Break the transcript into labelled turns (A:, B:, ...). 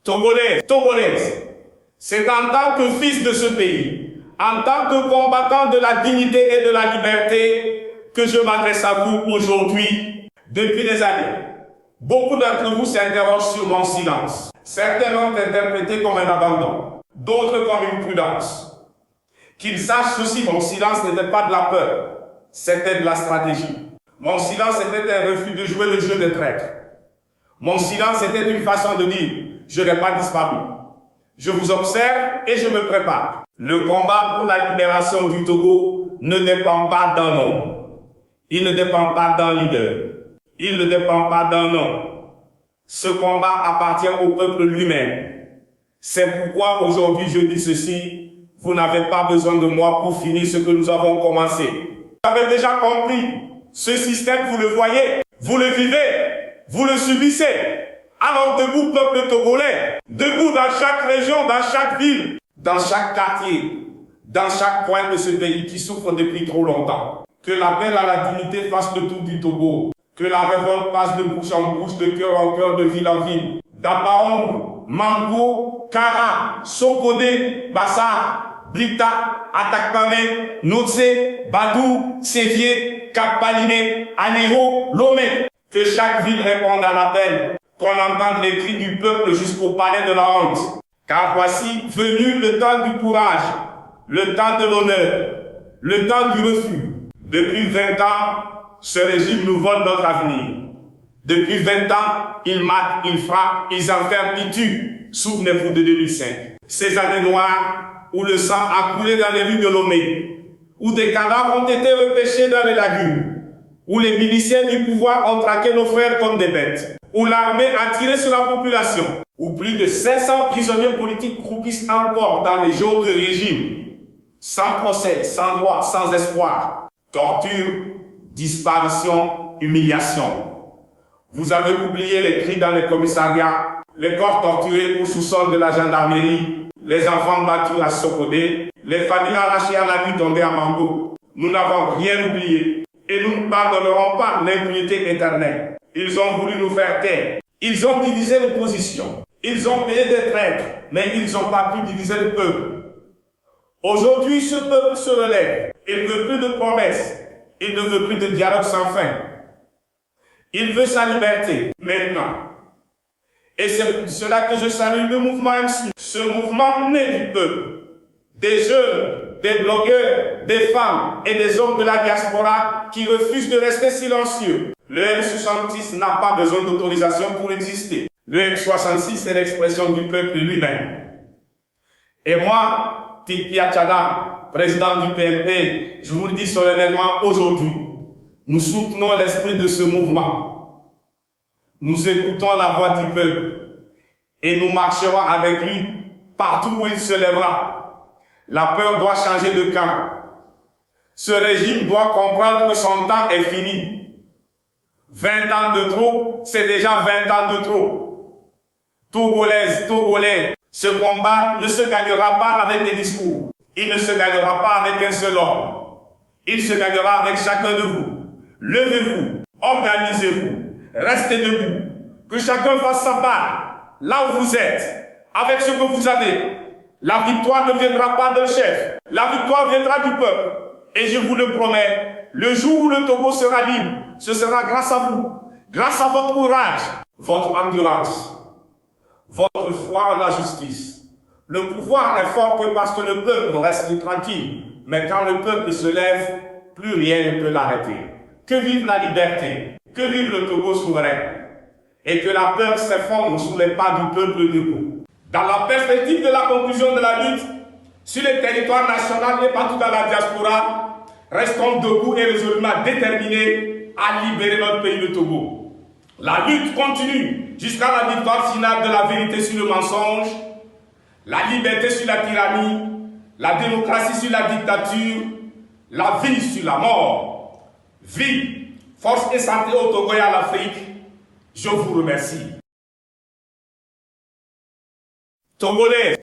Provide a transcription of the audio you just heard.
A: Togolais, Togolaises, c'est en tant que fils de ce pays, en tant que combattant de la dignité et de la liberté, que je m'adresse à vous aujourd'hui. Depuis des années, beaucoup d'entre vous s'interrogent sur mon silence. Certains l'ont interprété comme un abandon, d'autres comme une prudence. Qu'ils sachent ceci, mon silence n'était pas de la peur, c'était de la stratégie. Mon silence était un refus de jouer le jeu des traîtres. Mon silence était une façon de dire, je n'ai pas disparu. Je vous observe et je me prépare. Le combat pour la libération du Togo ne dépend pas d'un homme. Il ne dépend pas d'un leader. Il ne dépend pas d'un homme. Ce combat appartient au peuple lui-même. C'est pourquoi aujourd'hui je dis ceci, vous n'avez pas besoin de moi pour finir ce que nous avons commencé. Vous avez déjà compris, ce système vous le voyez, vous le vivez, vous le subissez. Alors debout peuple togolais, debout dans chaque région, dans chaque ville, dans chaque quartier, dans chaque coin de ce pays qui souffre depuis trop longtemps. Que l'appel à la dignité fasse le tour du Togo. Que la révolte passe de bouche en bouche, de cœur en cœur, de ville en ville. Dabaong, Mango, Kara, Sokodé, Bassa, Blita, Atakpame, Notse, Badou, Sévier, Kappaline, Anéro, Lomé. Que chaque ville réponde à l'appel. Qu'on entende les cris du peuple jusqu'au palais de la honte. Car voici venu le temps du courage, le temps de l'honneur, le temps du refus. Depuis 20 ans, ce régime nous vole notre avenir. Depuis 20 ans, ils matent, ils frappent, ils enferment, ils tuent. Souvenez-vous de 2005. Ces années noires où le sang a coulé dans les rues de Lomé, où des cadavres ont été repêchés dans les lagunes, où les miliciens du pouvoir ont traqué nos frères comme des bêtes, où l'armée a tiré sur la population, où plus de 500 prisonniers politiques croupissent encore dans les geôles de régime, sans procès, sans droit, sans espoir. Torture, disparition, humiliation. Vous avez oublié les cris dans les commissariats, les corps torturés au sous-sol de la gendarmerie, les enfants battus à Sokodé, les familles arrachées à la nuit tombées à Mango. Nous n'avons rien oublié et nous ne pardonnerons pas l'impunité éternelle. Ils ont voulu nous faire taire. Ils ont divisé l'opposition. Ils ont payé des traîtres, mais ils n'ont pas pu diviser le peuple. Aujourd'hui, ce peuple se relève. Il ne veut plus de promesses. Il ne veut plus de dialogue sans fin. Il veut sa liberté, maintenant. Et c'est pour cela que je salue le mouvement MC. Ce mouvement né du peuple. Des jeunes, des blogueurs, des femmes et des hommes de la diaspora qui refusent de rester silencieux. Le M66 n'a pas besoin d'autorisation pour exister. Le M66 est l'expression du peuple lui-même. Et moi, Tipia Tchada, président du PNP, je vous le dis solennellement aujourd'hui, nous soutenons l'esprit de ce mouvement. Nous écoutons la voix du peuple et nous marcherons avec lui partout où il se lèvera. La peur doit changer de camp. Ce régime doit comprendre que son temps est fini. 20 ans de trop, c'est déjà 20 ans de trop. Togolaises, Togolais, ce combat ne se gagnera pas avec des discours. Il ne se gagnera pas avec un seul homme. Il se gagnera avec chacun de vous. Levez-vous, organisez-vous, restez debout. Que chacun fasse sa part, là où vous êtes, avec ce que vous avez. La victoire ne viendra pas d'un chef. La victoire viendra du peuple. Et je vous le promets, le jour où le Togo sera libre, ce sera grâce à vous, grâce à votre courage, votre endurance, votre foi en la justice. Le pouvoir est fort que parce que le peuple reste tranquille. Mais quand le peuple se lève, plus rien ne peut l'arrêter. Que vive la liberté, que vive le Togo souverain. Et que la peur s'effondre sous les pas du peuple debout. Dans la perspective de la conclusion de la lutte, sur le territoire national et partout dans la diaspora, restons debout et résolument déterminés à libérer notre pays, le Togo. La lutte continue jusqu'à la victoire finale de la vérité sur le mensonge, la liberté sur la tyrannie, la démocratie sur la dictature, la vie sur la mort. Vie, force et santé au Togo et à l'Afrique. Je vous remercie. Togolais.